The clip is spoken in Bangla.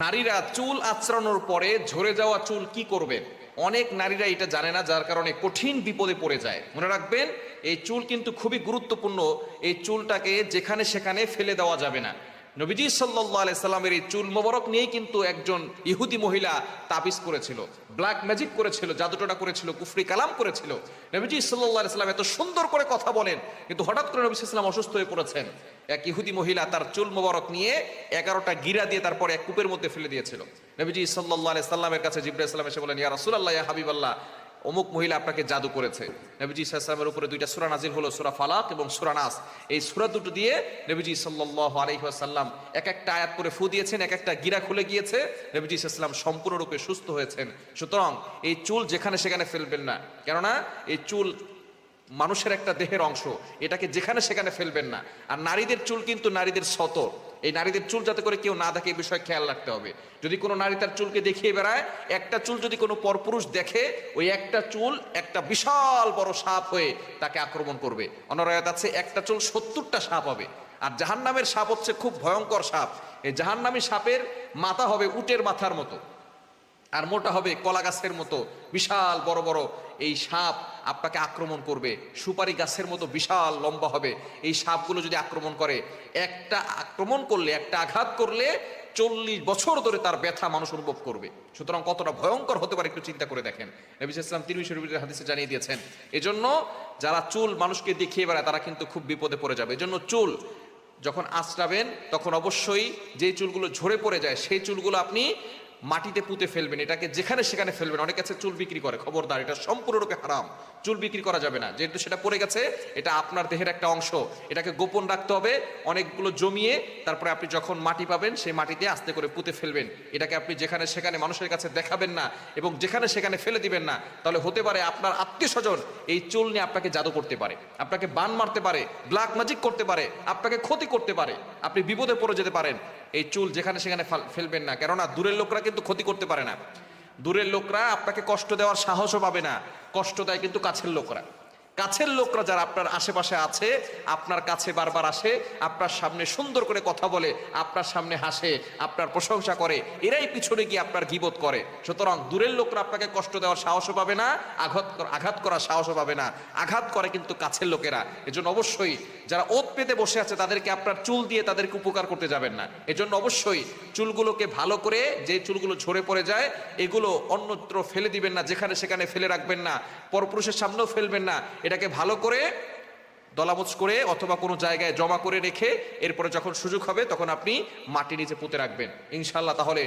নারীরা চুল আঁচড়ানোর পরে ঝরে যাওয়া চুল কি করবেন? অনেক নারীরা এটা জানে না, যার কারণে কঠিন বিপদে পড়ে যায়। মনে রাখবেন, এই চুল কিন্তু খুবই গুরুত্বপূর্ণ। এই চুলটাকে যেখানে সেখানে ফেলে দেওয়া যাবে না। নবীজি সাল্লাল্লাহু আলাইহি সাল্লামের এই চুল মোবারক নিয়েই কিন্তু একজন ইহুদি মহিলা তাবিজ করেছিল, ব্ল্যাক ম্যাজিক করেছিল, জাদুটোনা করেছিল, কুফরি কালাম করেছিল। নবীজি সাল্লাল্লাহু আলাইহি সাল্লাম এত সুন্দর করে কথা বলেন, কিন্তু হঠাৎ করে নবী সাল্লাল্লাহু আলাইহি সাল্লাম অসুস্থ হয়ে পড়েছেন। এক ইহুদি মহিলা তার চুল মোবারক নিয়ে 11টা গিরা দিয়ে তারপর এক কূপের মধ্যে ফেলে দিয়েছিল। নবীজি সাল্লাল্লাহু আলাইহি সাল্লামের কাছে জিবরাইল আলাইহিস সালাম এসে বলেন, ইয়া রাসূলুল্লাহ, ইয়া হাবিবাল্লাহ, অমুক মহিলা আপনাকে জাদু করেছে। নবীজি সাল্লাল্লাহু আলাইহি সাল্লামের উপরে দুইটা সূরা নাজিল হলো, সূরা ফালাক এবং সূরা নাস। এই সূরা দুটো দিয়ে নবীজি সাল্লাল্লাহু আলাইহি ওয়াসাল্লাম এক একটা আয়াত করে ফু দিয়েছেন, এক একটা গিরা খুলে গিয়েছে। নবীজি সাল্লাল্লাহু আলাইহি ওয়াসাল্লাম সম্পূর্ণরূপে সুস্থ হয়েছেন। সুতরাং এই চুল যেখানে সেখানে ফেলবেন না, কেননা এই চুল মানুষের একটা দেহের অংশ, এটাকে যেখানে সেখানে ফেলবেন না। আর নারীদের চুল কিন্তু নারীদের সতর, এই নারীদের চুল যাতে করে কেউ না দেখে এই বিষয়ে খেয়াল রাখতে হবে। যদি কোনো নারী তার চুলকে দেখিয়ে বেড়ায়, একটা চুল যদি কোনো পরপুরুষ দেখে, ওই একটা চুল একটা বিশাল বড় সাপ হয়ে তাকে আক্রমণ করবে। অন্যরায়াত আছে একটা চুল 70টা সাপ হবে। আর জাহান্নামের সাপ হচ্ছে খুব ভয়ঙ্কর সাপ। এই জাহান্নামী সাপের মাথা হবে উটের মাথার মতো, আর মোটা হবে কলা গাছের মতো। বিশাল বড় বড় এই সাপ আপনাকে আক্রমণ করবে। সুপারি গাছের মতো বিশাল লম্বা হবে এই সাপগুলো। যদি আক্রমণ করে, একটা আক্রমণ করলে, একটা আঘাত করলে 40 বছর ধরে তার ব্যথা মানুষ অনুভব করবে। সুতরাং কতটা ভয়ঙ্কর হতে পারে একটু চিন্তা করে দেখেন। নবী সাল্লাল্লাহু আলাইহি ওয়াসাল্লাম তিরমিজি শরীফের হাদিসে জানিয়ে দিয়েছেন। এজন্য যারা চুল মানুষকে দেখিয়ে বেড়ায় তারা কিন্তু খুব বিপদে পড়ে যাবে। এজন্য চুল যখন আঁচড়াবেন তখন অবশ্যই যে চুলগুলো ঝরে পড়ে যায় সেই চুলগুলো আপনি মাটিতে পুঁতে ফেলবেন, এটাকে যেখানে সেখানে ফেলবেন। অনেক কাছে চুল বিক্রি করে, খবরদার, এটা সম্পূর্ণরূপে হারাম। চুল বিক্রি করা যাবে না, যেহেতু সেটা পড়ে গেছে, এটা আপনার দেহের একটা অংশ, এটাকে গোপন রাখতে হবে। অনেকগুলো জমিয়ে তারপরে আপনি যখন মাটি পাবেন সেই মাটিতে আস্তে করে পুঁতে ফেলবেন। এটাকে আপনি যেখানে সেখানে মানুষের কাছে দেখাবেন না এবং যেখানে সেখানে ফেলে দিবেন না। তাহলে হতে পারে আপনার আত্মীয় স্বজন এই চুল নিয়ে আপনাকে জাদু করতে পারে, আপনাকে বান মারতে পারে, ব্ল্যাক ম্যাজিক করতে পারে, আপনাকে ক্ষতি করতে পারে, আপনি বিপদে পড়ে যেতে পারেন। এই চুল যেখানে সেখানে ফেলবেন না, কেননা দূরের লোকরা কিন্তু ক্ষতি করতে পারে না। দূরের লোকরা আপনাকে কষ্ট দেওয়ার সাহসও পাবে না, কষ্ট দেয় কিন্তু কাছের লোকরা। কাছের লোকরা যারা আপনার আশেপাশে আছে, আপনার কাছে বারবার আসে, আপনার সামনে সুন্দর করে কথা বলে, আপনার সামনে হাসে, আপনার প্রশংসা করে, এরাই পিছনে গিয়ে আপনার গীবত করে। সুতরাং দূরের লোকরা আপনাকে কষ্ট দেওয়ার সাহসও পাবে না, আঘাত করার সাহসও পাবে না। আঘাত করে কিন্তু কাছের লোকেরা। এজন্য অবশ্যই যারা ওত পেতে বসে আছে তাদেরকে আপনার চুল দিয়ে তাদেরকে উপকার করতে যাবেন না। এজন্য অবশ্যই চুলগুলোকে ভালো করে, যে চুলগুলো ঝরে পড়ে যায় এগুলো অন্যত্র ফেলে দিবেন না, যেখানে সেখানে ফেলে রাখবেন না, পরপুরুষের সামনেও ফেলবেন না। এটাকে ভালো করে দলামোচ করে অথবা কোনো জায়গায় জমা করে রেখে এরপরে যখন সুযোগ হবে তখন আপনি মাটি নিচে পুঁতে রাখবেন ইনশাআল্লাহ। তাহলে